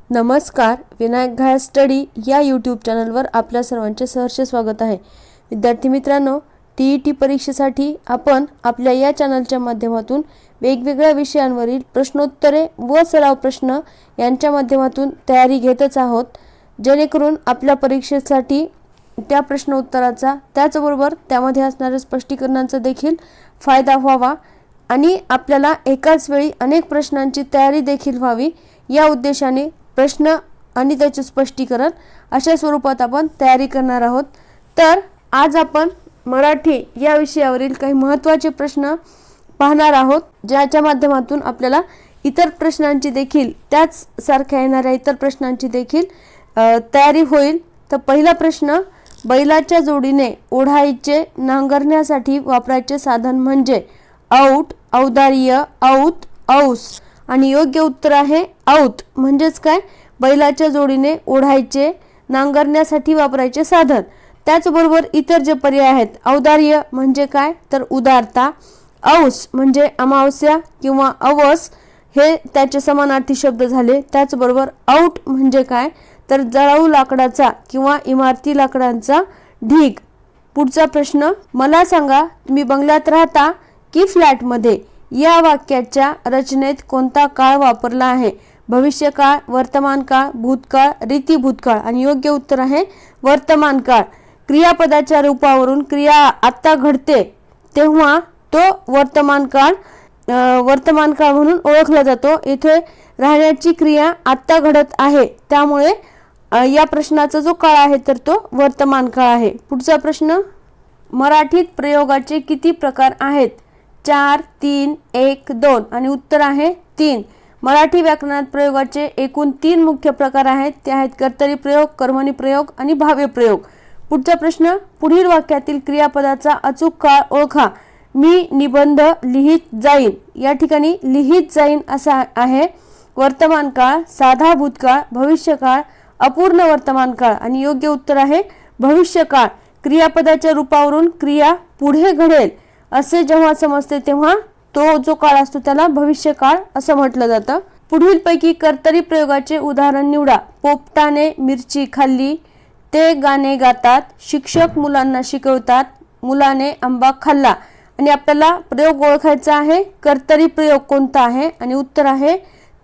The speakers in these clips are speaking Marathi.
नमस्कार. विनायक घाळ स्टडी या यूट्यूब चॅनलवर आपल्या सर्वांचे सहर्ष स्वागत आहे. विद्यार्थी मित्रांनो, TET परीक्षेसाठी आपण आपल्या या चॅनलच्या माध्यमातून वेगवेगळ्या विषयांवरील प्रश्नोत्तरे व सराव प्रश्न यांच्या माध्यमातून तयारी घेतच आहोत, जेणेकरून आपल्या परीक्षेसाठी त्या प्रश्नोत्तराचा त्याचबरोबर त्यामध्ये असणाऱ्या स्पष्टीकरणांचा देखील फायदा व्हावा आणि आपल्याला एकाच वेळी अनेक प्रश्नांची तयारी देखील व्हावी, या उद्देशाने प्रश्न आणि त्याचे स्पष्टीकरण अशा स्वरूपात आपण तयारी करणार आहोत. तर आज आपण मराठी या विषयावरील काही महत्त्वाचे प्रश्न पाहणार आहोत, ज्याच्या माध्यमातून आपल्याला इतर प्रश्नांची देखील त्याच सारख्या येणाऱ्या इतर प्रश्नांची देखील तयारी होईल. तर पहिला प्रश्न, बैलाच्या जोडीने ओढायचे नांगरण्यासाठी वापरायचे साधन म्हणजे औट, औदार्य, औत, औस. आणि योग्य उत्तर आहे औत. म्हणजेच काय, बैलाच्या जोडीने ओढायचे नांगरण्यासाठी वापरायचे साधन. त्याचबरोबर इतर जे पर्याय आहेत, औदार्य म्हणजे काय तर उदारता, औस म्हणजे अमावस्या किंवा अवस, हे त्याचे समानार्थी शब्द झाले. त्याचबरोबर औट म्हणजे काय तर जळाऊ लाकडाचा किंवा इमारती लाकडांचा ढीग. पुढचा प्रश्न, मला सांगा तुम्ही बंगल्यात राहता की फ्लॅटमध्ये? या वाक्याच्या रचनेत कोणता काळ वापरला आहे? भविष्यकाळ, वर्तमान काळ, भूतकाळ, रीती भूतकाळ. आणि योग्य उत्तर आहे वर्तमान काळ. क्रियापदाच्या रूपावरून क्रिया आत्ता घडते तेव्हा तो वर्तमान काळ म्हणून ओळखला जातो. येथे राहण्याची क्रिया आत्ता घडत आहे, त्यामुळे या प्रश्नाचा जो काळ आहे तर तो वर्तमान काळ आहे. पुढचा प्रश्न, मराठीत प्रयोगाचे किती प्रकार आहेत? 4, 3, 1, 2. आणि उत्तर आहे 3. मराठी व्याकरणात प्रयोगाचे एकूण 3 मुख्य प्रकार आहेत. ते आहेत कर्तरी प्रयोग, कर्मणी प्रयोग आणि भाव्य प्रयोग. पुढचा प्रश्न, पुढील वाक्यातील क्रियापदाचा अचूक काळ ओळखा. मी निबंध लिहित जाईन. या ठिकाणी लिहित जाईन असा आहे. वर्तमान काळ, साधा भूतकाळ, भविष्यकाळ, अपूर्ण वर्तमान काळ. आणि योग्य उत्तर आहे भविष्यकाळ. क्रियापदाच्या रूपावरून क्रिया पुढे घडेल असे जेव्हा समजते तेव्हा तो जो काळ असतो त्याला भविष्यकाळ असं म्हटलं जातं. पुढील पैकी कर्तरी प्रयोगाचे उदाहरण निवडा. पोपटाने मिरची खाल्ली, ते गाणे गातात, शिक्षक मुलांना शिकवतात, मुलाने आंबा खाल्ला. आणि आपल्याला प्रयोग ओळखायचा आहे. कर्तरी प्रयोग कोणता आहे? आणि उत्तर आहे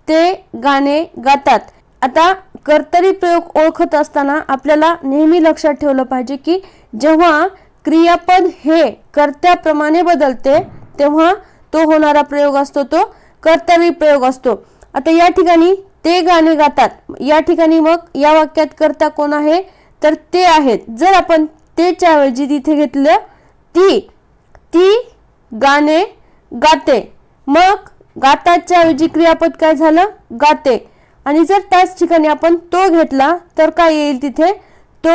ते गाणे गातात. आता कर्तरी प्रयोग ओळखत असताना आपल्याला नेहमी लक्षात ठेवलं पाहिजे की जेव्हा क्रियापद हे कर्त्याप्रमाणे बदलते तेव्हा तो होणारा प्रयोग असतो तो कर्तरी प्रयोग असतो. आता या ठिकाणी ते गाणे गातात, या ठिकाणी मग या वाक्यात कर्ता कोण आहे तर ते आहेत. जर आपण तेच्या ऐवजी तिथे घेतलं ती गाणे गाते, मग गाताच्या ऐवजी क्रियापद काय झालं गाते. आणि जर त्याच ठिकाणी आपण तो घेतला तर काय येईल तिथे तो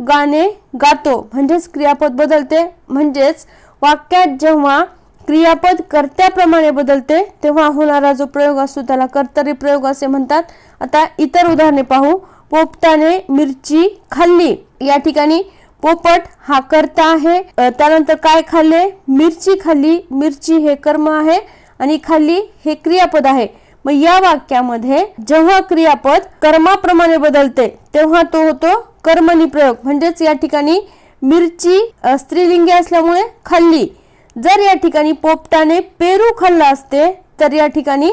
गाणे गातो. म्हणजेच क्रियापद बदलते. म्हणजेच वाक्यात जेव्हा क्रियापद कर्त्याप्रमाणे बदलते तेव्हा होणारा जो प्रयोग असतो त्याला कर्तरी प्रयोग असे म्हणतात. आता इतर उदाहरणे पाहू. पोपटाने मिरची खाल्ली. या ठिकाणी पोपट हा कर्ता आहे. त्यानंतर काय खाल्ले? मिरची खाल्ली. मिरची हे कर्म आहे आणि खाल्ली हे क्रियापद आहे. मग या वाक्यामध्ये जेव्हा क्रियापद कर्माप्रमाणे बदलते तेव्हा तो होतो कर्मणी प्रयोग. म्हणजेच या ठिकाणी मिरची स्त्रीलिंगी असल्यामुळे खाल्ली. जर या ठिकाणी पोपटाने पेरू खाल्ला असते तर या ठिकाणी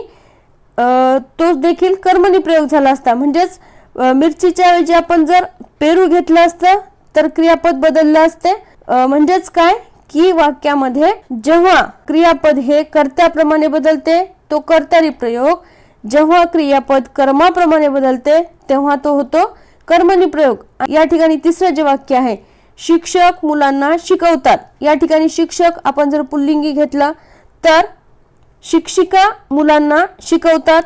तो देखील कर्मणी प्रयोग झाला असता. म्हणजेच मिरचीच्या ऐवजी आपण जर पेरू घेतलं असतं तर क्रियापद बदललं असते. म्हणजेच काय की वाक्यामध्ये जेव्हा क्रियापद हे कर्त्याप्रमाणे बदलते तो कर्तरी प्रयोग, जेव्हा क्रियापद कर्माप्रमाणे बदलते तेव्हा तो होतो कर्मणी प्रयोग. या ठिकाणी तिसरं जे वाक्य आहे, शिक्षक मुलांना शिकवतात. या ठिकाणी शिक्षक आपण जर पुल्लिंगी घेतलं तर शिक्षिका मुलांना शिकवतात,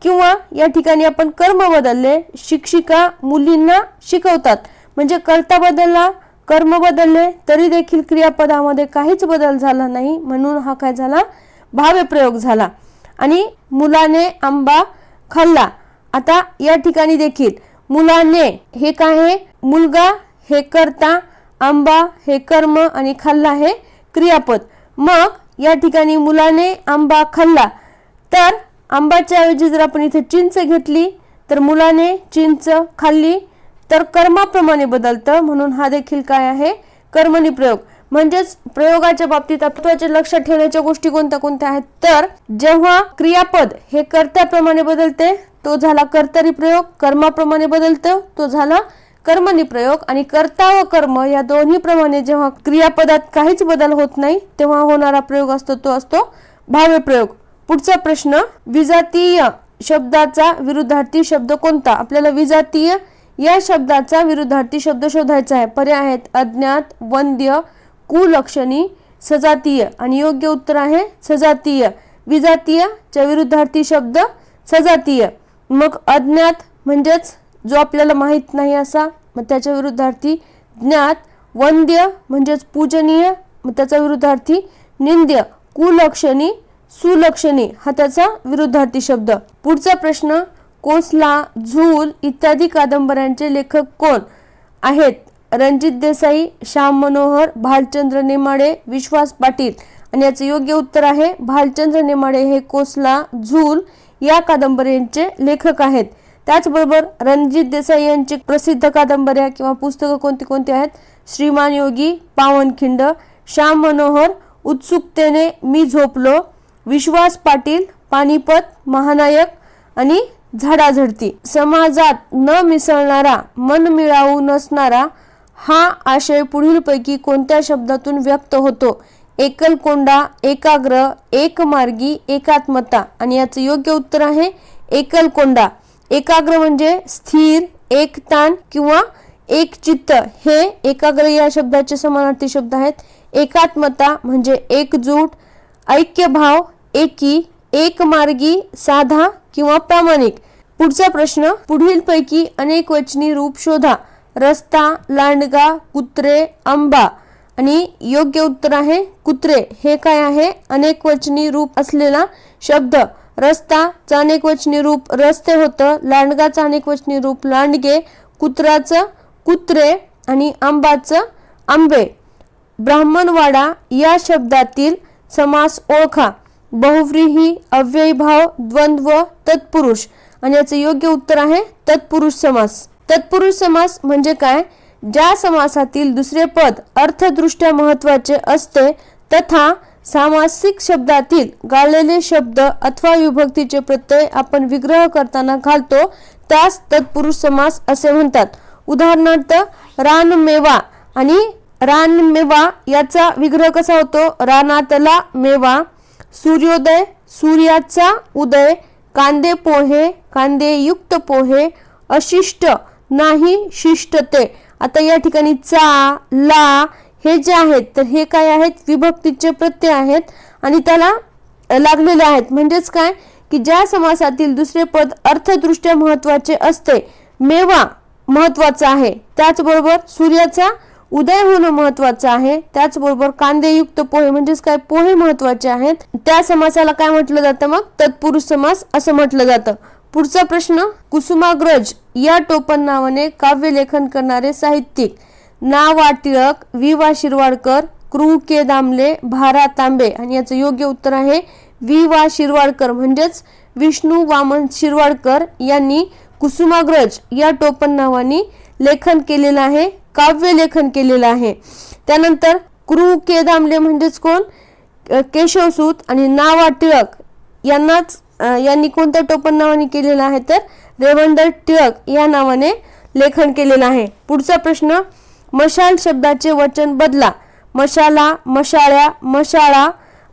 किंवा या ठिकाणी आपण कर्म बदलले, शिक्षिका मुलींना शिकवतात. म्हणजे कर्ता बदलला, कर्म बदलले तरी देखील क्रियापदामध्ये काहीच बदल झाला नाही, म्हणून हा काय झाला भाव्य प्रयोग झाला. आणि मुलाने आंबा खाल्ला. आता या ठिकाणी देखील मुलाने हे काय आहे, मुलगा हे कर्ता, आंबा हे कर्म आणि खाल्ला हे क्रियापद. मग या ठिकाणी मुलाने आंबा खाल्ला तर आंबाच्या ऐवजी जर आपण इथे चिंच घेतली तर मुलाने चिंच खाल्ली तर कर्माप्रमाणे बदलतं, म्हणून हा देखील काय आहे, कर्मणी प्रयोग. म्हणजेच प्रयोगाच्या बाबतीत महत्त्वाचे लक्षात ठेवण्याच्या गोष्टी कोणत्या कोणत्या आहेत, तर जेव्हा क्रियापद हे कर्त्याप्रमाणे बदलते तो झाला कर्तरी प्रयोग, कर्माप्रमाणे बदलतं तो झाला कर्मणी प्रयोग, आणि कर्ता व कर्म या दोन्ही प्रमाणे जेव्हा क्रियापदात काहीच बदल होत नाही तेव्हा होणारा प्रयोग असतो तो असतो भाव्य प्रयोग. पुढचा प्रश्न, विजातीय शब्दाचा विरुद्धार्थी शब्द कोणता? आपल्याला विजातीय या शब्दाचा विरुद्धार्थी शब्द शोधायचा आहे. पर्याय आहेत अज्ञात, वंद्य, कुलक्षणी, सजातीय, आणि योग्य उत्तर आहे सजातीय. विजातीय च्या विरुद्धार्थी शब्द सजातीय. मग अज्ञात म्हणजेच जो आपल्याला माहित नाही असा, मग त्याच्या विरुद्धार्थी ज्ञात. वंद्य म्हणजेच पूजनीय, मग त्याचा विरुद्धार्थी निंद्य. कुलक्षणी, सुलक्षणी हा त्याचा विरुद्धार्थी शब्द. पुढचा प्रश्न, कोसला, झूल इत्यादी कादंबऱ्यांचे लेखक कोण आहेत? रणजित देसाई, श्याम मनोहर, भालचंद्र नेमाडे, विश्वास पाटील, आणि याचे योग्य उत्तर आहे भालचंद्र नेमाडे हे कोसला, झूल या कादंबऱ्यांचे लेखक आहेत. त्याचबरोबर रणजित देसाई यांची प्रसिद्ध कादंबऱ्या किंवा पुस्तकं कोणती कोणती आहेत? श्रीमान योगी, पावनखिंड, श्याम मनोहर, उत्सुकतेने मी झोपलो, विश्वास पाटील, पानिपत, महानायक, आणि झाडाझडती. समाजात न मिसळणारा, मन मिळावू नसणारा हा आशय पुढीलपैकी कोणत्या शब्दातून व्यक्त होतो? एकलकोंडा, एकाग्र, एकमार्गी, एकात्मता, आणि याचं योग्य उत्तर आहे एकलकोंडा. एकाग्र म्हणजे स्थिर, एकतान किंवा एकचित्त हे एकाग्र या शब्दाचे समानार्थी शब्द आहेत. एकात्मता म्हणजे एकजूट, ऐक्यभाव, एकी, एकमार्गी, साधा किंवा प्रामाणिक. पुढचा प्रश्न, पुढीलपैकी अनेक वचनी रूप शोधा. रस्ता, लांडगा, कुत्रे, आंबा, आणि योग्य उत्तर आहे कुत्रे. हे काय आहे? अनेक वचनी रूप असलेला शब्द. रस्ताचं अनेक वचनी रूप रस्ते होतं, लांडगाचं अनेक वचनी रूप लांडगे, कुत्राचं कुत्रे, आणि आंबाचं आंबे. ब्राह्मणवाडा या शब्दातील समास ओळखा. बहुव्रीही, अव्ययीभाव, द्वंद्व, तत्पुरुष, आणि याचे योग्य उत्तर आहे तत्पुरुष समास. तत्पुरुष समास म्हणजे काय? ज्या समासातील दुसरे पद अर्थदृष्ट्या महत्वाचे असते तथा सामासिक शब्दातील गाळलेले शब्द अथवा विभक्तीचे प्रत्यय आपण विग्रह करताना घालतो त्यास तत्पुरुष समास असे म्हणतात. उदाहरणार्थ रानमेवा आणि रानमेवा याचा विग्रह कसा होतो? रानातला मेवा. सूर्योदय, सूर्याचा उदय. कांदे पोहे, कांदेयुक्त पोहे. अशिष्ट, नाही शिष्टते. आता या ठिकाणी चा, ला हे जे आहेत तर हे काय आहेत? विभक्तीचे प्रत्यय आहेत आणि त्याला लागलेले आहेत. म्हणजेच काय की ज्या समासातील दुसरे पद अर्थदृष्ट्या महत्वाचे असते, मेवा महत्वाचा आहे, त्याचबरोबर सूर्याचा उदय होणं महत्वाचं आहे, त्याचबरोबर कांदेयुक्त पोहे म्हणजेच काय पोहे महत्वाचे आहेत, त्या समासाला काय म्हटलं जातं? मग तत्पुरुष समास असं म्हटलं जातं. पुढचा प्रश्न, कुसुमाग्रज या टोपण नावाने काव्य लेखन करणारे साहित्यिक. ना वा टिळक, वि वा शिरवाडकर, कृ के दामले, भारा तांबे, आणि याचं योग्य उत्तर आहे वि वा शिरवाडकर. म्हणजेच विष्णू वामन शिरवाडकर यांनी कुसुमाग्रज या टोपण नावाने लेखन केलेलं आहे, काव्य लेखन केलेलं आहे. त्यानंतर कृ के दामले म्हणजेच कोण? केशवसूत. आणि ना वा टिळक यांनी कोणत्या टोपण नावाने केलेलं आहे? तर रेवंडर टिळक या नावाने लेखन केलेलं आहे. पुढचा प्रश्न, मशाल शब्दाचे वचन बदला. मशाला, मशाळ्या, मशाळा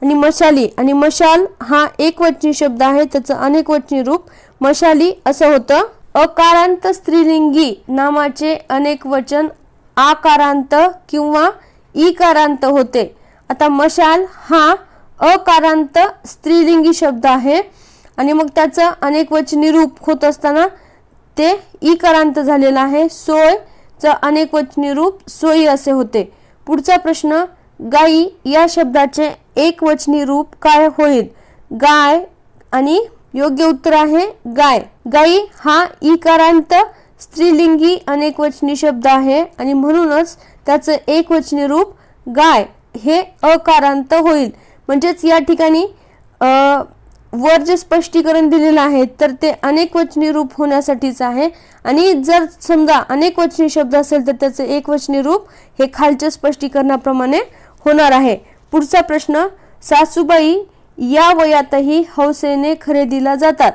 आणि मशाली. आणि मशाल हा एकवचनी शब्द आहे, त्याचं अनेकवचनी रूप मशाली असं होतं. अकारांत स्त्रीलिंगी नामाचे अनेक वचन आकारांत किंवा इकारांत होते. आता मशाल हा अकारांत स्त्रीलिंगी शब्द आहे आणि मग त्याचं अनेकवचनी रूप होत असताना ते इकारांत झालेलं आहे. सोयचं अनेकवचनी रूप सोयी असे होते. पुढचा प्रश्न, गाई या शब्दाचे एकवचनी रूप काय होईल? गाय. आणि योग्य उत्तर आहे गाय. गाई हा इकारांत स्त्रीलिंगी अनेकवचनी शब्द आहे आणि म्हणूनच त्याचं एकवचनी रूप गाय हे अकारांत होईल. म्हणजेच या ठिकाणी वर जे स्पष्टीकरण दिलेलं आहे तर ते अनेक वचनी रूप होण्यासाठीच आहे आणि जर समजा अनेक वचनी शब्द असेल तर त्याचे एक वचनी रूप हे खालच्या स्पष्टीकरणाप्रमाणे होणार आहे. पुढचा प्रश्न, सासूबाई या वयातही हौसेने खरेदीला जातात.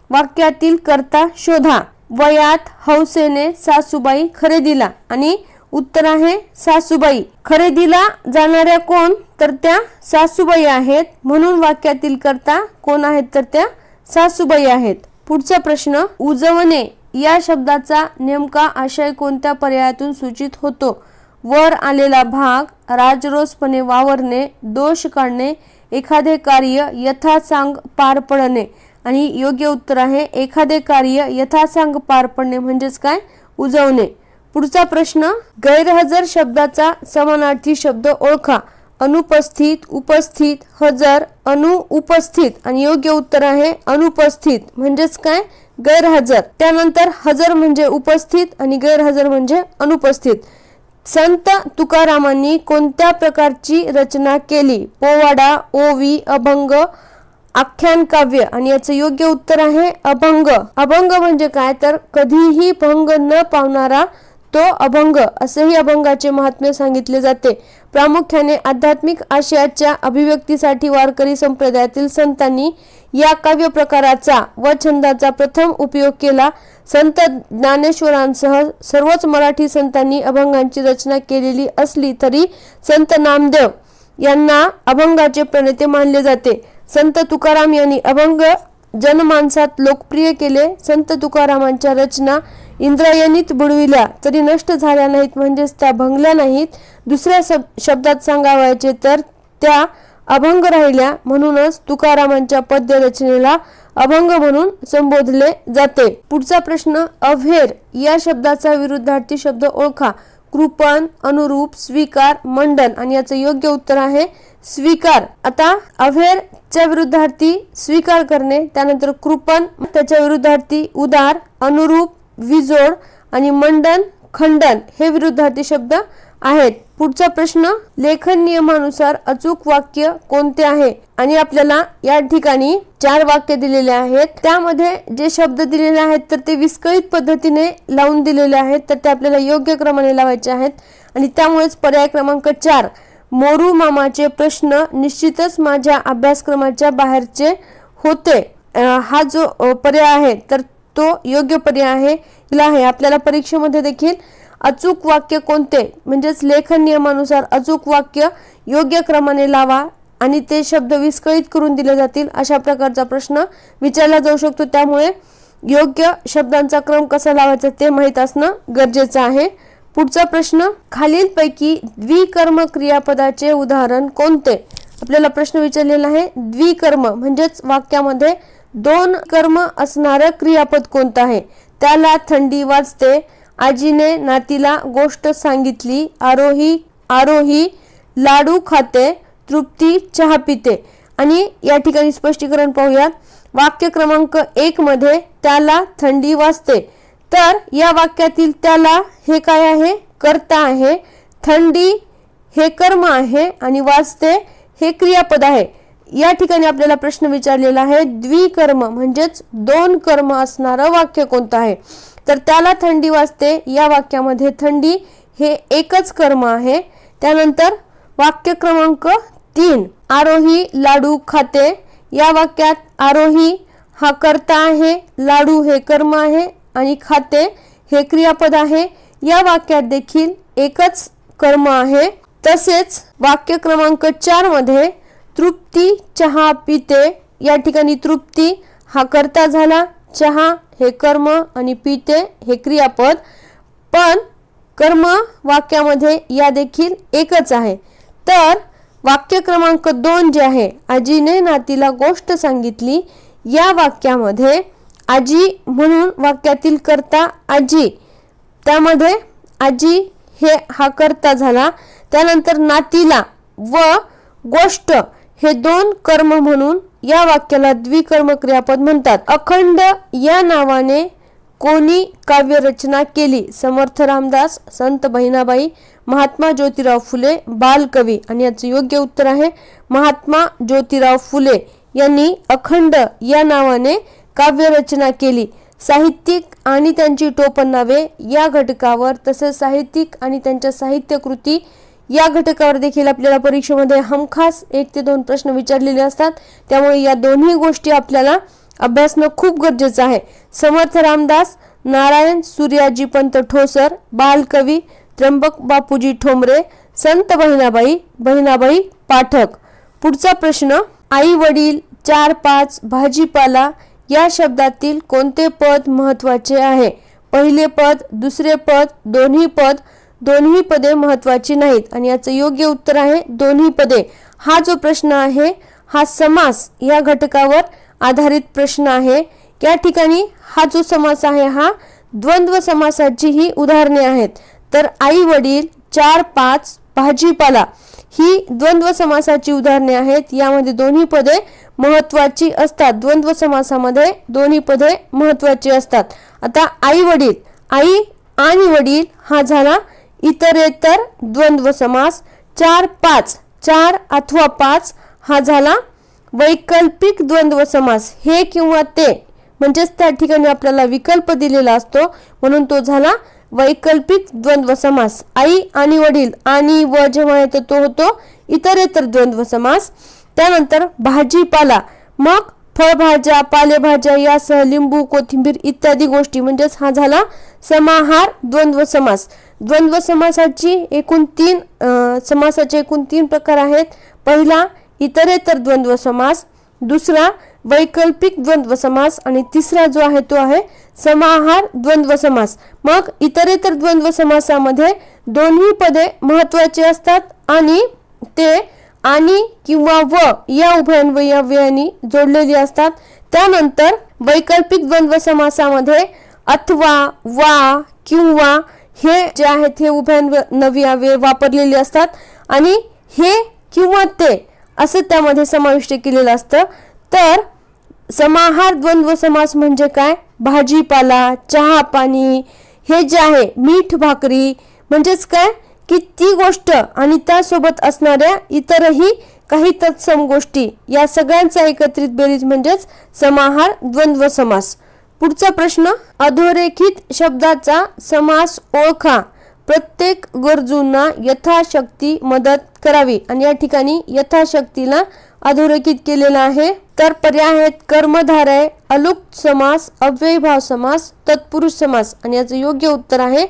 वाक्यातील कर्ता शोधा. वयात हौसेने सासूबाई खरेदीला आणि उत्तर आहे सासूबाई. खरेदीला जाणाऱ्या कोण तर त्या सासूबाई आहेत, म्हणून वाक्यातील कर्ता कोण आहेत तर त्या सासूबाई आहेत. पुढचा प्रश्न, उजवणे या शब्दाचा नेमका आशय कोणत्या पर्यायातून सूचित होतो. वर आलेला भाग राजरोसपणे वावरणे, दोष काढणे, एखादे कार्य यथासांग पार पडणे आणि योग्य उत्तर आहे एखादे कार्य यथासांग पार पडणे म्हणजेच काय, उजवणे. पुढचा प्रश्न, गैरहजर शब्दाचा समानार्थी शब्द ओळखा. अनुपस्थित, उपस्थित, हजर, अनुपस्थित आणि योग्य उत्तर आहे अनुपस्थित म्हणजेच काय, गैरहजर. त्यानंतर हजर म्हणजे उपस्थित आणि गैरहजर म्हणजे अनुपस्थित. संत तुकारामांनी कोणत्या प्रकारची रचना केली. पोवाडा, ओवी, अभंग, आख्यान काव्य आणि याचं योग्य उत्तर आहे अभंग. अभंग म्हणजे काय तर कधीही भंग न पावणारा तो अभंग, असेही अभंगाचे महात्म्य सांगितले जाते. प्रामुख्याने आध्यात्मिक आशयाच्या अभिव्यक्तीसाठी वारकरी संप्रदायातील संतांनी या काव्य प्रकाराचा व छंदाचा प्रथम उपयोग केला. संत ज्ञानेश्वरांसह सर्वच मराठी संतांनी अभंगांची रचना केलेली असली तरी संत नामदेव यांना अभंगाचे प्रणेते मानले जाते. संत तुकाराम यांनी अभंग जनमानसात लोकप्रिय केले. संत तुकारामांच्या रचना इंद्रायणीत बुडविल्या तरी नष्ट झाल्या नाहीत म्हणजेच त्या भंगल्या नाहीत. दुसऱ्या शब्दात सांगावयाचे तर त्या अभंग राहिल्या, म्हणूनच तुकारामांच्या पद्य रचनेला अभंग म्हणून संबोधले जाते. पुढचा प्रश्न, अव्हेर या शब्दाचा विरुद्धार्थी शब्द ओळखा. कृपण, अनुरूप, स्वीकार, मंडन आणि याचं योग्य उत्तर आहे स्वीकार. आता अव्हेरच्या विरुद्धार्थी स्वीकार करणे, त्यानंतर कृपण त्याच्या विरुद्धार्थी उदार, अनुरूप विजोड आणि मंडन खंडन हे विरुद्धार्थी शब्द आहेत. पुढचा प्रश्न, लेखन नियमानुसार अचूक वाक्य कोणते आहे आणि आपल्याला या ठिकाणी 4 वाक्य दिलेले आहेत. त्यामध्ये जे शब्द दिलेले आहेत तर ते विस्कळीत पद्धतीने लावून दिलेले आहेत तर ते आपल्याला योग्य क्रमाने लावायचे आहेत आणि त्यामुळेच पर्याय क्रमांक 4 मोरू मामाचे प्रश्न निश्चितच माझ्या अभ्यासक्रमाच्या बाहेरचे होते हा जो पर्याय आहे तर तो योग्य पर्याय आहे. आपल्याला परीक्षेमध्ये देखील अचूक वाक्य कोणते म्हणजेच लेखन नियमानुसार अचूक वाक्य योग्य क्रमाने लावा आणि ते शब्द विस्कळीत करून दिले जातील अशा प्रकारचा प्रश्न विचारला जाऊ शकतो. त्यामुळे योग्य शब्दांचा क्रम कसा लावायचा ते माहीत असणं गरजेचं आहे. पुढचा प्रश्न, खालीलपैकी द्विकर्म क्रियापदाचे उदाहरण कोणते. आपल्याला प्रश्न विचारलेला आहे द्विकर्म म्हणजेच वाक्यामध्ये 2 कर्म असणारं क्रियापद कोणतं आहे. त्याला थंडी वाजते, आजीने नातीला गोष्ट सांगितली, आरोही लाडू खाते, तृप्ती चहा पिते. आणि या ठिकाणी स्पष्टीकरण पाहूयात. वाक्य क्रमांक 1 मध्ये त्याला थंडी वाजते, तर या वाक्यातील त्याला हे काय आहे, कर्ता आहे. थंडी हे कर्म आहे आणि वाजते हे क्रियापद आहे. या ठिकाणी आपल्याला प्रश्न विचारलेला आहे द्विकर्म म्हणजेच 2 कर्म असणारं वाक्य कोणतं आहे. तर त्याला थंडी वाजते या वाक्यामध्ये थंडी हे एकच कर्म आहे. त्यानंतर वाक्य क्रमांक 3 आरोही लाडू खाते या वाक्यात आरोही हा कर्ता आहे, लाडू हे कर्म आहे आणि खाते हे क्रियापद आहे. या वाक्यात देखील एकच कर्म आहे. तसेच वाक्य क्रमांक 4 मध्ये तृप्ती चहा पिते या ठिकाणी तृप्ती हा कर्ता झाला, चहा हे कर्म आणि पिते हे क्रियापद, पण कर्म वाक्यामध्ये या देखील एकच आहे. तर वाक्य क्रमांक 2 जे आहे आजीने नातीला गोष्ट सांगितली या वाक्यामध्ये आजी म्हणून वाक्यातील कर्ता आजी, त्यामध्ये आजी हे हा कर्ता झाला. त्यानंतर नातीला व गोष्ट हे 2 कर्म म्हणून या वाक्याला द्विकर्म क्रियापद म्हणतात. अखंड या नावाने कोणी काव्य रचना केली. समर्थ रामदास, संत बहिणाबाई, महात्मा ज्योतिराव फुले, बालकवी आणि याचं योग्य उत्तर आहे महात्मा ज्योतिराव फुले यांनी अखंड या नावाने काव्यरचना केली. साहित्यिक आणि त्यांची टोपणनावे या घटकावर, तसेच साहित्यिक आणि त्यांच्या साहित्यकृती या घटकावर देखील आपल्याला परीक्षेमध्ये हमखास 1 ते 2 प्रश्न विचारलेले असतात. त्यामुळे या दोन्ही गोष्टी आपल्याला अभ्यासणं खूप गरजेचं आहे. समर्थ रामदास, नारायण सूर्याजीपंत ठोसर, बालकवी त्र्यंबक बापूजी ठोंबरे, संत बहिणाबाई पाठक. पुढचा प्रश्न, आई वडील, 4-5, भाजीपाला या शब्दातील कोणते पद महत्वाचे आहे? पहिले पद, दुसरे पद, दोन्ही पदे महत्वाची नाहीत आणि याचं योग्य उत्तर आहे दोन्ही पदे. हा जो प्रश्न आहे हा समास या घटकावर आधारित प्रश्न आहे. या ठिकाणी हा जो समास आहे हा द्वंद्व समासाची ही उदाहरणे आहेत. तर आई वडील, 4-5, भाजीपाला ही द्वंद्व समासाची उदाहरणे आहेत. यामध्ये दोन्ही पदे महत्वाची असतात. द्वंद्व समासामध्ये दोन्ही पदे महत्वाची असतात. आता आई वडील, आई आणि वडील हा झाला इतरेतर द्वंद्व समास. 4-5, 4 अथवा 5 हा झाला वैकल्पिक द्वंद्व समास. हे किंवा ते म्हणजेच त्या ठिकाणी आपल्याला विकल्प दिलेला असतो म्हणून तो झाला वैकल्पिक द्वंद्व समास. आई आणि वडील, आणि व जेव्हा येतो तो होतो इतरेतर द्वंद्व समास. त्यानंतर भाजीपाला, मग फळभाज्या, पालेभाज्या यासह लिंबू, कोथिंबीर इत्यादी गोष्टी, म्हणजेच हा झाला समाहार द्वंद्व समास. द्वंद्व समासाचे एकूण 3 प्रकार आहेत. पहिला इतरेतर द्वंद्व समास, दुसरा वैकल्पिक द्वंद्व समास आणि तिसरा जो आहे तो आहे समाहार द्वंद्व समास. मग इतरेतर द्वंद्व समासामध्ये दोन्ही पदे महत्वाची असतात आणि ते आणि किंवा व या उभयान्वयाने जोडलेली असतात. त्यानंतर वैकल्पिक द्वंद्व समासामध्ये अथवा, वा, किंवा हे जे आहेत हे उभयान्वय वापरलेले असतात आणि हे किंवा ते असं त्यामध्ये समाविष्ट केलेलं असतं. तर समाहार द्वंद्व समास म्हणजे काय? भाजीपाला, चहा पाणी, हे जे आहे मीठ भाकरी, म्हणजेच काय की ती गोष्ट आणि त्यासोबत असणाऱ्या इतरही काही तत्सम गोष्टी या सगळ्यांचा एकत्रित बेरीज म्हणजेच समाहार द्वंद्व समास. पुढचा प्रश्न, अधोरेखित शब्दाचा समास ओळखा. प्रत्येक गरजूंना यथाशक्ती मदत करावी. आणि या ठिकाणी यथाशक्तीला अधोरेखित केलेला आहे. तर पर्याय आहेत कर्मधारय, अलुक समास, अव्ययीभाव समास, तत्पुरुष समास आणि याचं योग्य उत्तर आहे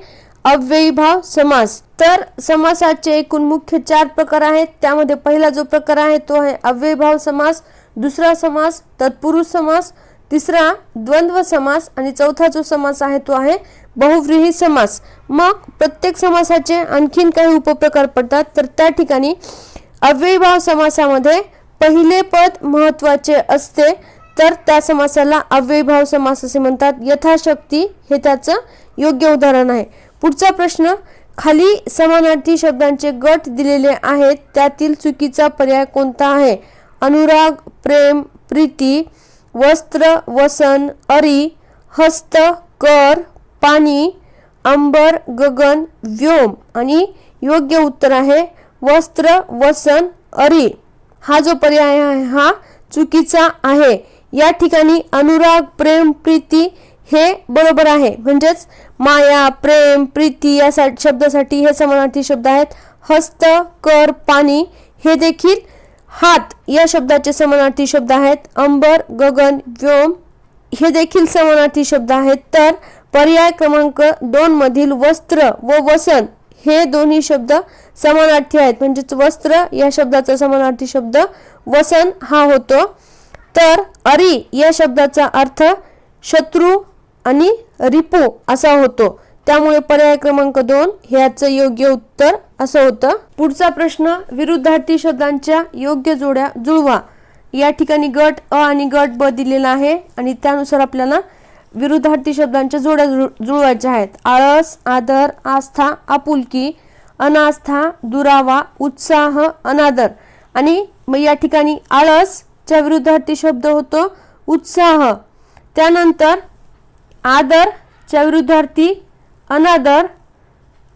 अव्ययीभाव समास. तर समासाचे एकूण मुख्य 4 प्रकार आहेत. त्यामध्ये पहिला जो प्रकार आहे तो आहे अव्ययीभाव समास, दुसरा समास तत्पुरुष समास, तिसरा द्वंद्व समास आणि चौथा जो समास आहे तो आहे बहुव्रीही समास. मग प्रत्येक समासाचे आणखीन काही उपप्रकार पडतात. तर त्या ठिकाणी अव्ययीभाव समासामध्ये पहिले पद महत्वाचे असते तर त्या समासाला अव्ययीभाव समास असे म्हणतात. यथाशक्ती हे त्याचं योग्य उदाहरण आहे. पुढचा प्रश्न, खाली समानार्थी शब्दांचे गट दिलेले आहेत त्यातील चुकीचा पर्याय कोणता आहे? अनुराग, प्रेम, प्रीती, वस्त्र, वसन, अरी, हस्त, कर, पाणी, अंबर, गगन, व्योम आणि योग्य उत्तर आहे वस्त्र, वसन, अरी. हा जो पर्याय आहे हा चुकीचा आहे. या ठिकाणी अनुराग, प्रेम, प्रीती हे बरोबर आहे. म्हणजेच माया, प्रेम, प्रीती या शब्दासाठी हे समानार्थी शब्द आहेत. हस्त, कर, पाणी हे देखील हात या शब्दाचे समानार्थी शब्द आहेत. अंबर, गगन, व्योम हे देखील समानार्थी शब्द आहेत. तर पर्याय क्रमांक 2 मधील वस्त्र व वसन हे दोन्ही शब्द समानार्थी आहेत. म्हणजेच वस्त्र या शब्दाचा समानार्थी शब्द वसन हा होतो. तर अरी या शब्दाचा अर्थ शत्रू आणि रिपू असा होतो. त्यामुळे पर्याय क्रमांक 2 ह्याचं योग्य उत्तर असं होतं. पुढचा प्रश्न, विरुद्धार्थी शब्दांच्या योग्य जोड्या जुळवा. या ठिकाणी गट अ आणि गट ब दिलेला आहे आणि त्यानुसार आपल्याला विरुद्धार्थी शब्दांच्या जोड्या जुळवायच्या आहेत. आळस, आदर, आस्था, आपुलकी, अनास्था, दुरावा, उत्साह, अनादर. आणि मग या ठिकाणी आळसच्या विरुद्धार्थी शब्द होतो उत्साह. त्यानंतर आदरच्या विरुद्धार्थी अनादर,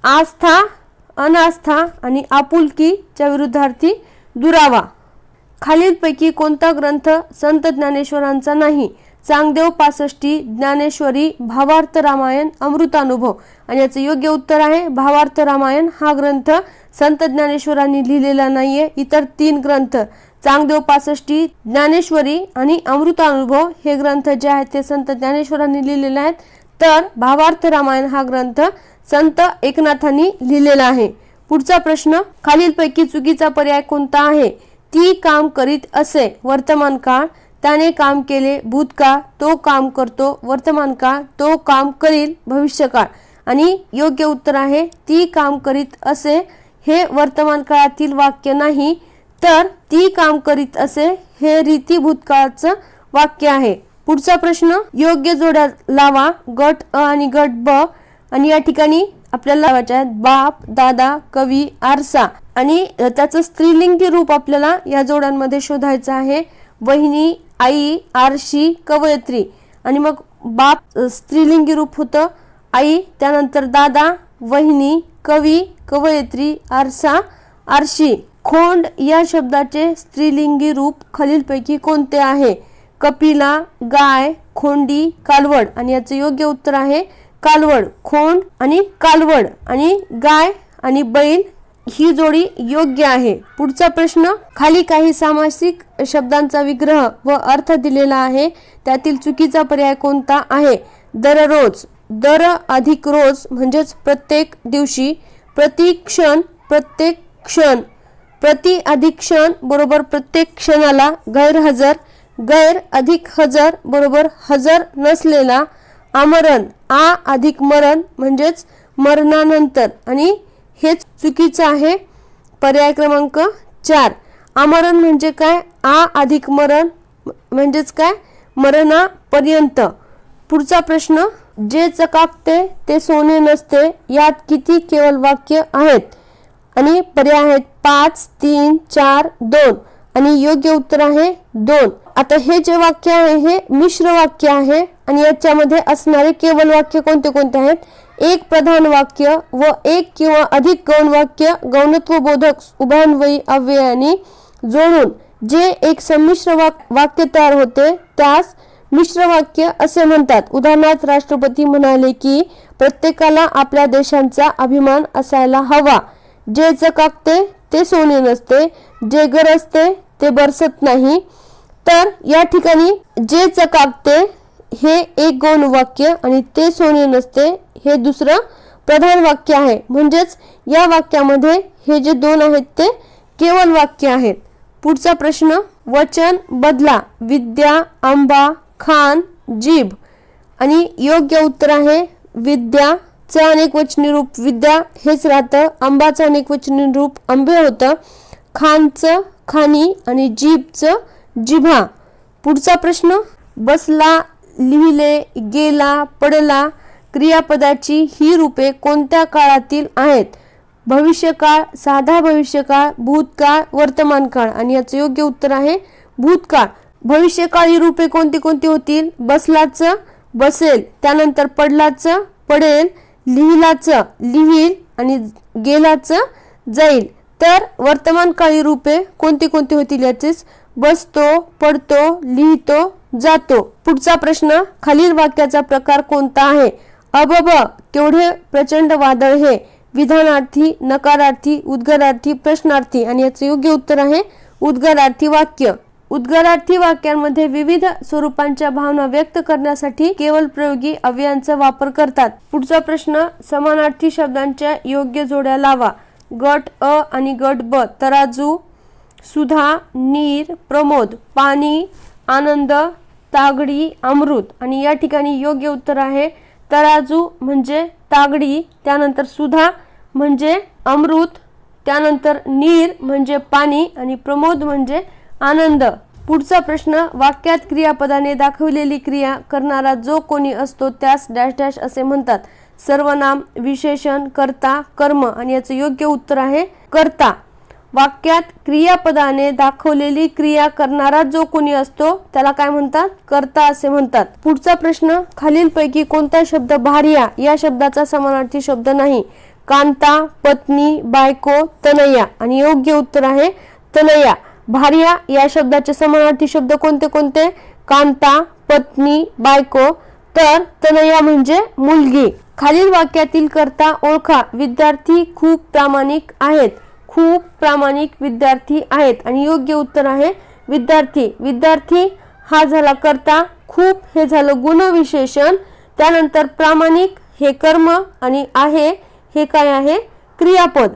आस्था, अनास्था आणि आपुलकीच्या विरुद्धार्थी दुरावा. खालीलपैकी कोणता ग्रंथ संत ज्ञानेश्वरांचा नाही? चांगदेव पासष्टी, ज्ञानेश्वरी, भावार्थ रामायण, अमृतानुभव. आणि याचं योग्य उत्तर आहे भावार्थ रामायण. हा ग्रंथ संत ज्ञानेश्वरांनी लिहिलेला नाहीये. इतर 3 ग्रंथ चांगदेव पासष्टी, ज्ञानेश्वरी आणि अमृतानुभव हे ग्रंथ जे आहेत ते संत ज्ञानेश्वरांनी लिहिलेले आहेत. तर भावार्थ रामायण हा ग्रंथ संत एकनाथांनी लिहिलेला आहे. पुढचा प्रश्न, खालीलपैकी चुकीचा पर्याय कोणता आहे? ती काम करीत असे, वर्तमान काळ. त्याने काम केले, भूतकाळ. तो काम करतो, वर्तमान काळ. तो काम करील, भविष्यकाळ. आणि योग्य उत्तर आहे ती काम करीत असे हे वर्तमान काळातील वाक्य नाही, तर ती काम करीत असे हे रीती भूतकाळाचं वाक्य आहे. पुढचा प्रश्न, योग्य जोड्या लावा. गट अ आणि गट ब. आणि या ठिकाणी आपल्याला लावायचे आहेत बाप, दादा, कवी, आरसा. आणि त्याचं स्त्रीलिंगी रूप आपल्याला या जोड्यांमध्ये शोधायचं आहे. वहिनी, आई, आरशी, कवयित्री. आणि मग बाप स्त्रीलिंगी रूप होतं आई, त्यानंतर दादा, वहिनी, कवी, कवयित्री, आरसा, आरशी. खोंड या शब्दाचे स्त्रीलिंगी रूप खालीलपैकी कोणते आहे? कपिला, गाय, खोंडी, कालवड. आणि याचं योग्य उत्तर आहे कालवड. खोंड आणि कालवड आणि गाय आणि बैल ही जोडी योग्य आहे. पुढचा प्रश्न, खाली काही सामासिक शब्दांचा विग्रह व अर्थ दिलेला आहे. त्यातील चुकीचा पर्याय कोणता आहे? दररोज, दर अधिक रोज म्हणजेच प्रत्येक दिवशी. प्रतिक्षण, प्रत्येक क्षण. प्रति अधिक क्षण बरोबर प्रत्येक क्षणाला. गैरहजर, गैर अधिक हजर बरोबर हजर नसलेला. आमरण, आ अधिक मरण म्हणजेच मरणानंतर. आणि हेच चुकीचं आहे. पर्याय क्रमांक 4. आमरण म्हणजे काय? आ अधिक मरण म्हणजेच काय? मरणापर्यंत. पुढचा प्रश्न, जे चकाकते ते सोने नसते. यात किती केवळ वाक्य आहेत? आणि पर्याय आहेत 5, 3, 4, 2. आणि योग्य उत्तर आहे 2. आता हे जे वाक्य आहे हे मिश्र वाक्य आहे. आणि याच्यामध्ये असणारे केवळ वाक्य कोणते कोणते आहेत? एक प्रधान वाक्य व एक किंवा अधिक गौण वाक्य गौणत्व बोधक उभयान्वयी अव्ययाने जोडून जे एक संमिश्र वाक्य तयार होते त्यास मिश्र वाक्य असे म्हणतात. उदाहरणार्थ, राष्ट्रपती म्हणाले की प्रत्येकाला आपल्या देशाचा अभिमान असायला हवा. जे चकाकते ते सोने नसते, जे गरजते ते बरसत नाही. तर या ठिकाणी जे चकाकते हे एक गौण वाक्य आणि ते सोने नसते हे दुसरं प्रधान वाक्य आहे. म्हणजेच या वाक्यामध्ये हे जे 2 आहेत ते केवळ वाक्य आहेत. पुढचा प्रश्न, वचन बदला. विद्या, आंबा, खान, जीभ. आणि योग्य उत्तर आहे विद्या. च अनेकवचनी रूप विद्या हेच राहतं. आंबाचं अनेकवचनी रूप आंबे होतं. खानचं खानी आणि जीभचं जिभा. पुढचा प्रश्न, बसला, लिहिले, गेला, पडला क्रियापदाची ही रूपे कोणत्या काळातील आहेत? भविष्यकाळ, साधा भविष्यकाळ, भूतकाळ, वर्तमान काळ. आणि याचं योग्य उत्तर आहे भूतकाळ. भविष्यकाळ ही रूपे कोणती कोणती होतील? बसलाचं बसेल, त्यानंतर पडलाचं पडेल, लिहिलाचं लिहिल आणि गेलाचं जाईल. तर वर्तमान काळी रूपे कोणती कोणती होतील याचेच बसतो, पडतो, लिहितो, जातो. पुढचा प्रश्न, खालील वाक्याचा प्रकार कोणता आहे? अबब, केवढे प्रचंड वादळ हे. विधानार्थी, नकारार्थी, उद्गारार्थी, प्रश्नार्थी. आणि याचे योग्य उत्तर आहे उद्गारार्थी वाक्य. उद्गारार्थी वाक्यांमध्ये विविध स्वरूपांच्या भावना व्यक्त करण्यासाठी केवळ प्रयोगी अव्ययांचा वापर करतात. पुढचा प्रश्न, समानार्थी शब्दांच्या योग्य जोड्या लावा. गट अ आणि गट ब. तराजू, सुधा, नीर, प्रमोद, पाणी, आनंद, तागडी, अमृत. आणि या ठिकाणी योग्य उत्तर आहे तराजू म्हणजे तागडी, त्यानंतर सुधा म्हणजे अमृत, त्यानंतर नीर म्हणजे पाणी आणि प्रमोद म्हणजे आनंद. पुढचा प्रश्न, वाक्यात क्रियापदाने दाखवलेली क्रिया करणारा जो कोणी असतो त्यास डॅश डॅश असे म्हणतात. सर्वनाम, विशेषण, कर्ता, कर्म. आणि याचं योग्य उत्तर आहे कर्ता. वाक्यात क्रियापदाने दाखवलेली क्रिया करणारा जो कोणी असतो त्याला काय म्हणतात? कर्ता असे म्हणतात. पुढचा प्रश्न, खालीलपैकी कोणता शब्द भार्या या शब्दाचा समानार्थी शब्द नाही? कांता, पत्नी, बायको, तनया. आणि योग्य उत्तर आहे तनया. भार्या या शब्दाचे समानार्थी शब्द कोणते कोणते? कांता, पत्नी, बायको. तर तनया म्हणजे मुलगी. खालील वाक्यातील कर्ता ओळखा. विद्यार्थी खूप प्रामाणिक आहेत. खूप प्रामाणिक विद्यार्थी आहेत आणि योग्य उत्तर आहे विद्यार्थी. विद्यार्थी हा झाला कर्ता, खूप हे झालं गुणविशेषण, त्यानंतर प्रामाणिक हे कर्म आणि आहे हे काय आहे? क्रियापद.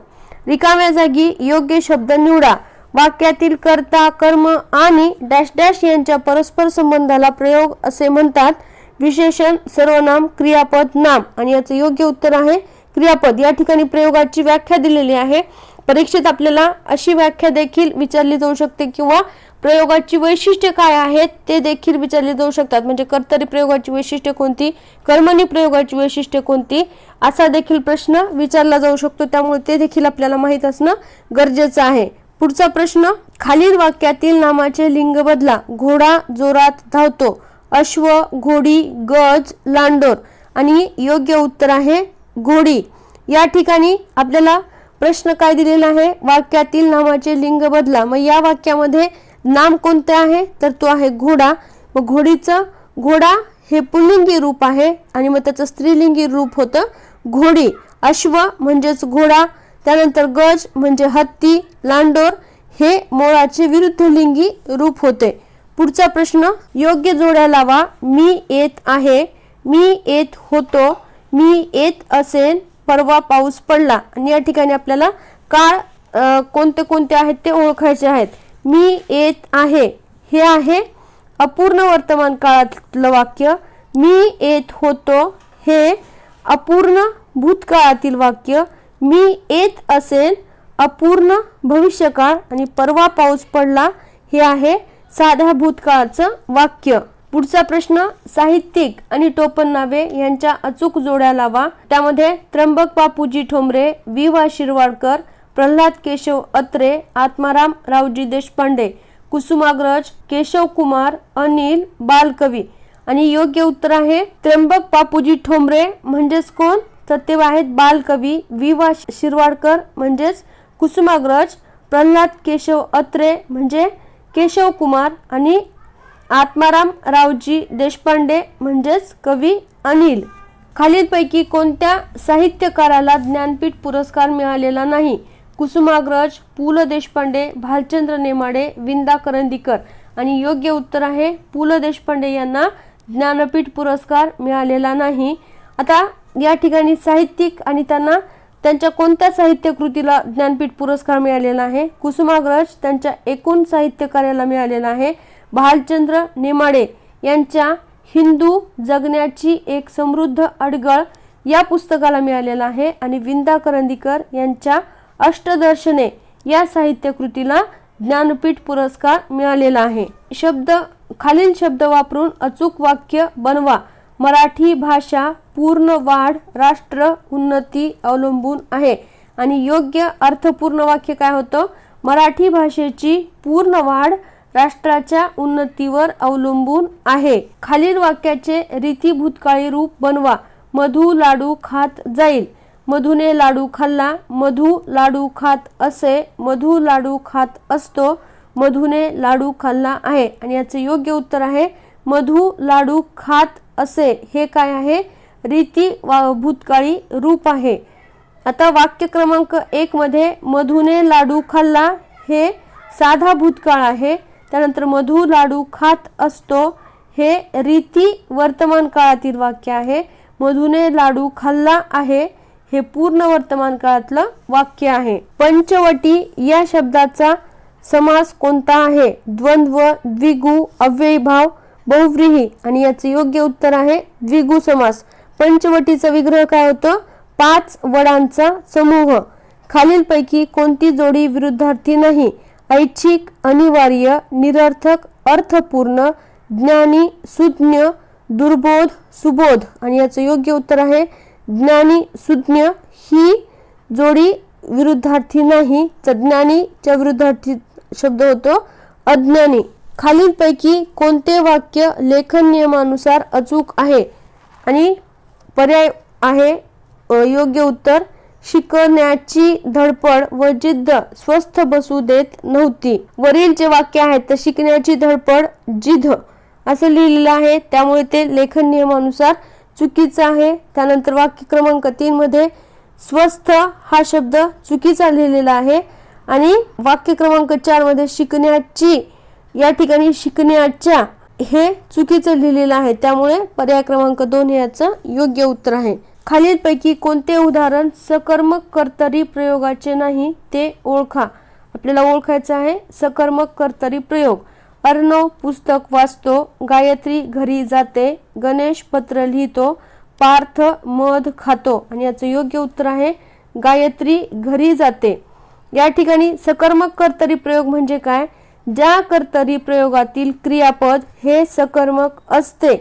रिकाम्या जागी योग्य शब्द निवडा. वाक्यातील कर्ता, कर्म आणि डॅश डॅश यांच्या परस्पर संबंधाला प्रयोग असे म्हणतात. विशेषण, सर्वनाम, क्रियापद, नाम आणि याचं योग्य उत्तर आहे क्रियापद. या ठिकाणी प्रयोगाची व्याख्या दिलेली आहे. परीक्षेत आपल्याला अशी व्याख्या देखील विचारली जाऊ शकते किंवा प्रयोगाची वैशिष्ट्ये काय आहेत ते देखील विचारले जाऊ शकतात. म्हणजे कर्तरी प्रयोगाची वैशिष्ट्ये कोणती, कर्मणी प्रयोगाची वैशिष्ट्ये कोणती, असा देखील प्रश्न विचारला जाऊ शकतो. त्यामुळे ते देखील आपल्याला माहित असणं गरजेचं आहे. पुढचा प्रश्न, खालील वाक्यातील नामाचे लिंग बदला. घोडा जोरात धावतो. अश्व, घोडी, गज, लांडोर आणि योग्य उत्तर आहे घोडी. या ठिकाणी आपल्याला प्रश्न काय दिलेला आहे? वाक्यातील नामाचे लिंग बदला. मग या वाक्यामध्ये नाम कोणते आहे? तर तो आहे घोडा. मग घोडीचं, घोडा हे पुल्लिंगी रूप आहे आणि मग त्याचं स्त्रीलिंगी रूप होतं घोडी. अश्व म्हणजेच घोडा, त्यानंतर गज म्हणजे हत्ती, लांडोर हे मोराचे विरुद्धलिंगी रूप होते. पुढचा प्रश्न, योग्य जोड्या लावा. मी येत आहे, मी येत होतो, मी येत असेन, परवा पाऊस पडला. आणि या ठिकाणी आपल्याला काळ कोणते कोणते आहेत ते ओळखायचे आहेत. मी येत आहे हे आहे अपूर्ण वर्तमान काळातलं वाक्य. मी येत होतो हे अपूर्ण भूतकाळातील वाक्य. मी येत असेन अपूर्ण भविष्यकाळ आणि परवा पाऊस पडला हे आहे साध्या भूतकाळाचं वाक्य. पुढचा प्रश्न, साहित्यिक आणि टोपण नावे यांच्या अचूक जोड्या लावा. त्यामध्ये त्र्यंबक बापूजी ठोंबरे, वि वा शिरवाडकर, प्रल्हाद केशव अत्रे, आत्माराम रावजी देशपांडे, कुसुमाग्रज, केशव कुमार, अनिल, बालकवी. आणि योग्य उत्तर आहे त्र्यंबक बापूजी ठोंबरे म्हणजेच कोण? तर ते आहेत बालकवी. वि वा शिरवाडकर म्हणजेच कुसुमाग्रज, प्रल्हाद केशव अत्रे म्हणजे केशव कुमार आणि आत्माराम रावजी देशपांडे म्हणजेच कवी अनिल. खालीलपैकी कोणत्या साहित्यकाराला ज्ञानपीठ पुरस्कार मिळालेला नाही? कुसुमाग्रज, पु ल देशपांडे, भालचंद्र नेमाडे, विंदा करंदीकर. आणि योग्य उत्तर आहे पु ल देशपांडे यांना ज्ञानपीठ पुरस्कार मिळालेला नाही. आता या ठिकाणी साहित्यिक आणि त्यांना त्यांच्या कोणत्या साहित्य कृतीला ज्ञानपीठ पुरस्कार मिळालेला आहे? कुसुमाग्रज त्यांच्या एकूण साहित्य कार्याला मिळालेला आहे. भालचंद्र नेमाडे यांच्या हिंदू जगण्याची एक समृद्ध अडगळ या पुस्तकाला मिळालेला आहे. आणि विंदा करंदीकर यांच्या अष्टदर्शने या साहित्य कृतीला ज्ञानपीठ पुरस्कार मिळालेला आहे. खालील शब्द वापरून अचूक वाक्य बनवा. मराठी भाषा पूर्ण वाढ राष्ट्र उन्नती अवलंबून आहे. आणि योग्य अर्थपूर्ण वाक्य काय होतं? मराठी भाषेची पूर्ण वाढ राष्ट्राच्या उन्नतीवर अवलंबून आहे. खालील वाक्याचे रीती भूतकाळी रूप बनवा. मधु लाडू खात जाईल. मधुने लाडू खाल्ला. मधु लाडू खात असे. मधु लाडू खात असतो. मधुने लाडू खाल्ला आहे. आणि याचे योग्य उत्तर आहे मधु लाडू खात असे. हे काय आहे? रीती भूतकाळी रूप आहे. आता वाक्य क्रमांक 1 मध्ये मधुने लाडू खाल्ला हे साधा भूतकाळ आहे. त्यानंतर मधु लाडू खात असतो हे रीती वर्तमान काळातील वाक्य आहे. मधुने लाडू खाल्ला आहे हे पूर्ण वर्तमान काळातलं वाक्य आहे. पंचवटी या शब्दाचा समास कोणता आहे? द्वंद्व, द्विगु, अव्ययीभाव, बहुव्रीही. आणि याचे योग्य उत्तर आहे द्विगु समास. पंचवटीचा विग्रह काय होतं? 5 वडांचा समूह. खालीलपैकी कोणती जोडी विरुद्धार्थी नाही? ऐच्छिक, अनिवार्य, निरर्थक, अर्थपूर्ण, ज्ञानी, सुज्ञ, दुर्बोध, सुबोध. आणि याचे योग्य उत्तर आहे ज्ञानी सुज्ञ ही जोडी विरुद्धार्थी नाही. तर ज्ञानीच्या विरुद्धार्थी शब्द होतो अज्ञानी. खालीलपैकी कोणते वाक्य लेखन नियमानुसार अचूक आहे? आणि पर्याय आहे योग्य उत्तर शिकण्याची धडपड व जिद्द स्वस्थ बसू देत नव्हती. वरील जे वाक्य आहे तर शिकण्याची धडपड जिद्द असं लिहिलेलं आहे, त्यामुळे ते लेखन नियमानुसार चुकीचं आहे. त्यानंतर वाक्य क्रमांक 3 मध्ये स्वस्थ हा शब्द चुकीचा लिहिलेला आहे आणि वाक्य क्रमांक 4 मध्ये शिकण्याची या ठिकाणी शिकण्याच्या हे चुकीचं लिहिलेलं आहे, त्यामुळे पर्याय क्रमांक 2 हे याचं योग्य उत्तर आहे. खालीलपैकी कोणते उदाहरण सकर्मक कर्तरी प्रयोगाचे नाही ते ओळखा. आपल्याला ओळखायचं आहे सकर्मक कर्तरी प्रयोग. अर्णव पुस्तक वाचतो, गायत्री घरी जाते, गणेश पत्र लिहितो, पार्थ मध खातो आणि याचं योग्य उत्तर आहे गायत्री घरी जाते. या ठिकाणी सकर्मक कर्तरी प्रयोग म्हणजे काय? ज्या कर्तरी प्रयोगातील क्रियापद हे सकर्मक असते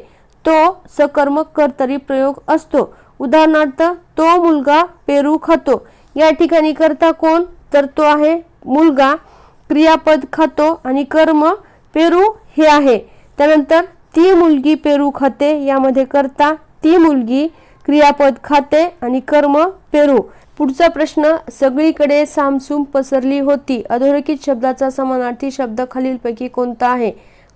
तो सकर्मक कर्तरी प्रयोग असतो. उदाहरणार्थ तो मुलगा पेरू खातो. या ठिकाणी कर्ता कोण? तर तो आहे मुलगा, क्रियापद खातो आणि कर्म पेरू हे आहे. त्यानंतर ती मुलगी पेरू खाते, यामध्ये कर्ता ती मुलगी, क्रियापद खाते आणि कर्म पेरू. पुढचा प्रश्न, सगळीकडे सामसूम पसरली होती. अधोरेखित शब्दाचा समानार्थी शब्द खालीलपैकी कोणता आहे?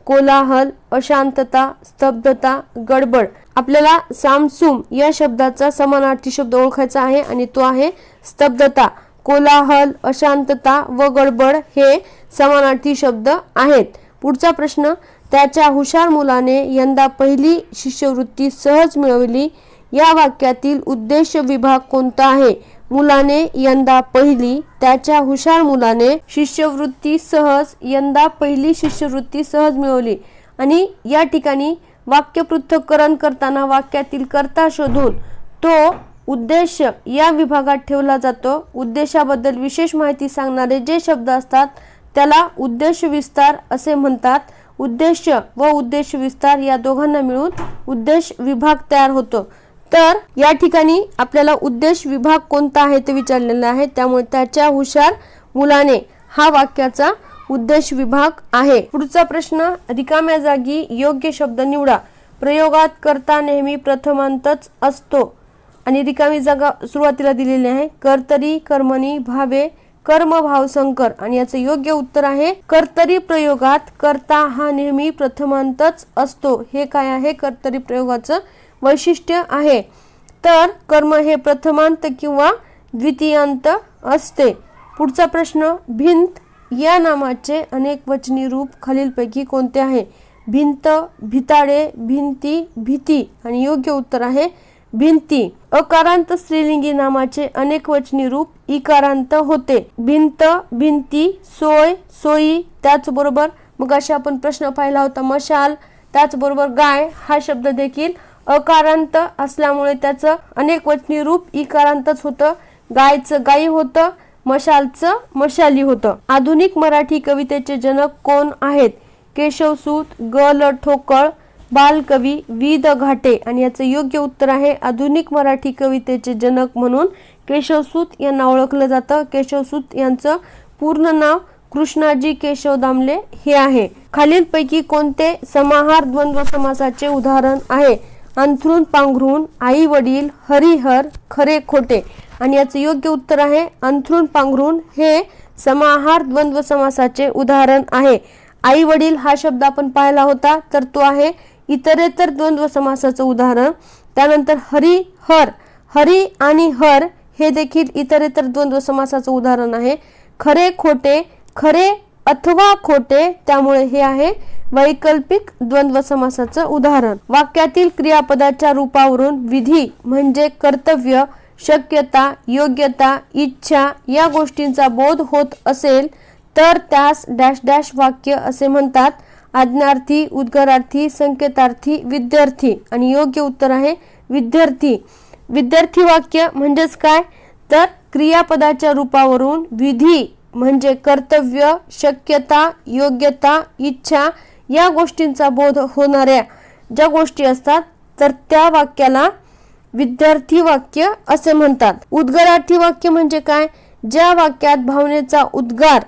कोलाहल, अशांतता, स्तब्धता, गडबड. आपल्याला सामसूम या शब्दाचा समानार्थी शब्द ओळखायचा आहे आणि तो आहे स्तब्धता. कोलाहल, अशांतता व गडबड हे समानार्थी शब्द आहेत. पुढचा प्रश्न, त्याच्या हुशार मुलाने यंदा पहिली शिष्यवृत्ती सहज मिळवली. या वाक्यातील उद्देश विभाग कोणता आहे? मुलाने यंदा पहिली, त्याच्या हुशार मुलाने यंदा पहिली शिष्यवृत्ती सहज मिळवली. आणि या ठिकाणी वाक्य पृथक्करण करताना वाक्यातील कर्ता शोधून तो उद्देश या विभागात ठेवला जातो. उद्देशाबद्दल विशेष माहिती सांगणारे जे शब्द असतात त्याला उद्देश विस्तार असे म्हणतात. उद्देश व उद्देश विस्तार या दोघांना मिळून उद्देश विभाग तयार होतो. तर या ठिकाणी आपल्याला उद्देश विभाग कोणता आहे ते विचारलेला आहे, त्यामुळे त्याच्या हुशार मुलाने हा वाक्याचा उद्देश विभाग आहे. पुढचा प्रश्न, रिकाम्या जागी योग्य शब्द निवडा. प्रयोगात कर्ता नेहमी प्रथमांतच असतो आणि रिकामी जागा सुरुवातीला दिलेली आहे. कर्तरी, कर्मणी, भावे, कर्मभाव संकर आणि याचं योग्य उत्तर आहे कर्तरी प्रयोगात कर्ता हा नेहमी प्रथमांतच असतो. हे काय आहे? कर्तरी प्रयोगाचं वैशिष्ट्य आहे. तर कर्म हे प्रथमांत किंवा द्वितीयांत असते. पुढचा प्रश्न, भिंत या नामाचे अनेक वचनी रूप खालीलपैकी कोणते आहे? भिंत, भिताडे, भिंती, भीती आणि योग्य उत्तर आहे भिंती. अकारांत स्त्रीलिंगी नामाचे अनेक वचनी रूप इकारांत होते. भिंत, भिंती, सोय, सोयी. त्याचबरोबर मग अशा आपण प्रश्न पाहिला होता मशाल. त्याचबरोबर गाय हा शब्द देखील अकारांत असल्यामुळे त्याचं अनेक वचनी रूप इकारांतच होतं. गायचं गाई होतं, मशालचं मशाली होतं. आधुनिक मराठी कवितेचे जनक कोण आहेत? केशवसूत, ग ल ठोकळ, बालकवी, वि द घाटे आणि याचं योग्य उत्तर आहे आधुनिक मराठी कवितेचे जनक म्हणून केशवसूत यांना ओळखलं जातं. केशवसूत यांचं पूर्ण नाव कृष्णाजी केशव दामले हे आहे. खालीलपैकी कोणते समाहार द्वंद्व समासाचे उदाहरण आहे? अंथरूण पांघरूण, आई वडील, हरिहर, खरे खोटे आणि याचं योग्य उत्तर आहे अंथरूण पांघरूण हे समाहार द्वंद्व समासाचे उदाहरण आहे. आई वडील हा शब्द आपण पाहिला होता, तर तो आहे इतरेतर द्वंद्व समासाचं उदाहरण. त्यानंतर हरी, हर, हरी आणि हर हे देखील इतरेतर द्वंद्व समासाचं उदाहरण आहे. खरे खोटे, खरे अथवा खोटे, त्यामुळे हे आहे वैकल्पिक द्वंद्व समासाचं उदाहरण. वाक्यातील क्रियापदाच्या रूपावरून विधी म्हणजे कर्तव्य, शक्यता, योग्यता, इच्छा या गोष्टींचा बोध होत असेल तर त्यास डॅश डॅश वाक्य असे म्हणतात. आज्ञार्थी, उद्गारार्थी, संकेतार्थी, विद्यार्थी आणि योग्य उत्तर आहे विद्यार्थी. विद्यार्थी वाक्य म्हणजेच काय? तर क्रियापदाच्या रूपावरून विधी म्हणजे कर्तव्य, शक्यता, योग्यता, इच्छा या गोष्टींचा बोध होणाऱ्या ज्या गोष्टी असतात तर त्या वाक्याला विद्यार्थी वाक्य असे म्हणतात. उद्गारार्थी वाक्य म्हणजे काय? ज्या वाक्यात भावनेचा उद्गार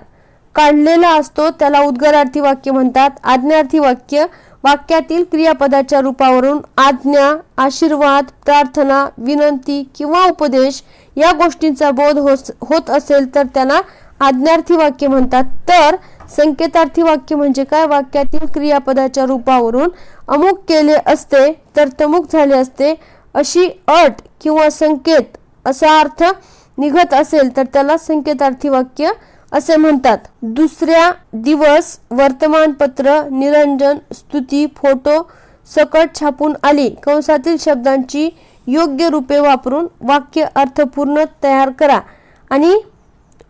काढलेला असतो त्याला उद्गारार्थी वाक्य म्हणतात. आज्ञार्थी वाक्य वाक्यातील क्रियापदाच्या रूपावरून आज्ञा, आशीर्वाद, प्रार्थना, विनंती किंवा उपदेश या गोष्टींचा बोध होत असेल तर त्याला आज्ञार्थी वाक्य म्हणतात. तर संकेतार्थी वाक्य म्हणजे काय? वाक्यातील क्रियापदाच्या रूपावरून अमुक केले असते तर तमुक झाले असते अशी अट किंवा संकेत असा अर्थ निघत असेल तर त्याला संकेतार्थी वाक्य असे म्हणतात. दुसऱ्या दिवस वर्तमानपत्र निरंजन स्तुती फोटो सकट छापून आली कंसातील शब्दांची योग्य रूपे वापरून वाक्य अर्थपूर्ण तयार करा. आणि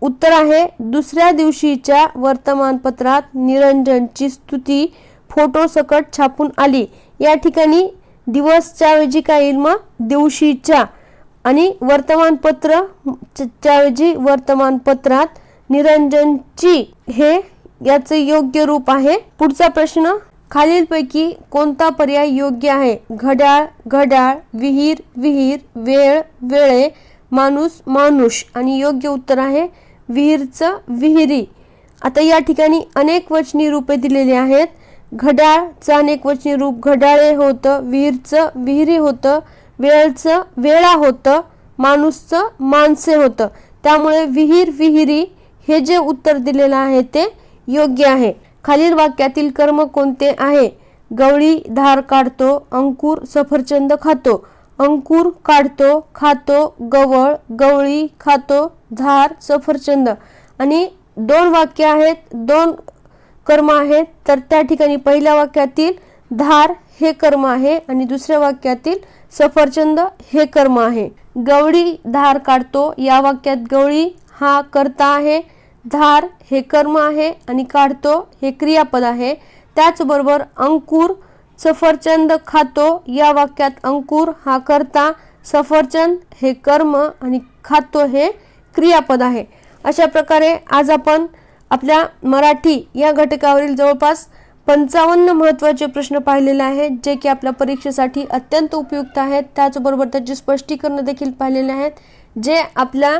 उत्तर आहे दुसऱ्या दिवशीच्या वर्तमानपत्रात निरंजनची स्तुती फोटो सकट छापून आली. या ठिकाणी दिवसच्या ऐवजी काय येईल मग दिवशीच्या, आणि वर्तमानपत्र च्या ऐवजी वर्तमानपत्रात निरंजनची हे याचे योग्य रूप आहे. पुढचा प्रश्न, खालीलपैकी कोणता पर्याय योग्य आहे? घड्याळ घड्याळ, विहीर विहीर, वेळ वेळे, माणूस माणूस. आणि योग्य उत्तर आहे विहीरचं विहिरी. आता या ठिकाणी अनेक वचनी रूपे दिलेली आहेत. घड्याळचं अनेक वचनी रूप घड्याळे होतं, विहीरचं विहिरी होतं, वेळचं वेळा होतं, माणूसचं माणसे होतं. त्यामुळे विहीर विहिरी हे जे उत्तर दिलेलं आहे ते योग्य आहे. खालील वाक्यातील कर्म कोणते आहे? गवळी धार काढतो, अंकुर सफरचंद खातो. अंकुर काढतो, खातो, गवळ गवळी खातो, धार सफरचंद. आणि दोन वाक्य आहेत, दोन कर्म आहेत. तर त्या ठिकाणी पहिल्या वाक्यातील धार हे कर्म आहे आणि दुसऱ्या वाक्यातील सफरचंद हे कर्म आहे. गवळी धार काढतो या वाक्यात गवळी हा कर्ता आहे, धार हे कर्म आहे आणि काढतो हे क्रियापद आहे. त्याचबरोबर अंकुर सफरचंद खातो या वाक्यात अंकुर हा कर्ता, सफरचंद हे कर्म आणि खातो हे क्रियापद आहे. अशा प्रकारे आज आपण आपल्या मराठी या घटकावरील जवळपास 55 महत्त्वाचे प्रश्न पाहिलेले आहेत जे की आपल्या परीक्षेसाठी अत्यंत उपयुक्त आहेत. त्याचबरोबर त्याचे स्पष्टीकरण देखील पाहिलेले आहेत जे आपल्या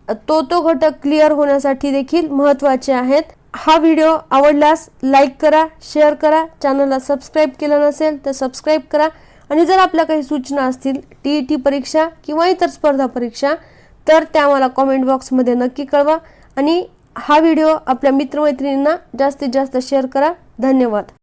तो घटक क्लिअर होण्यासाठी देखील महत्त्वाचे आहेत. हा व्हिडिओ आवडल्यास लाईक करा, शेअर करा, चॅनलला सबस्क्राईब केलं नसेल तर सबस्क्राईब करा. आणि जर आपल्या काही सूचना असतील TET परीक्षा किंवा इतर स्पर्धा परीक्षा तर त्या मला कॉमेंट बॉक्समध्ये नक्की कळवा. आणि हा व्हिडिओ आपल्या मित्रमैत्रिणींना जास्तीत जास्त शेअर करा. धन्यवाद.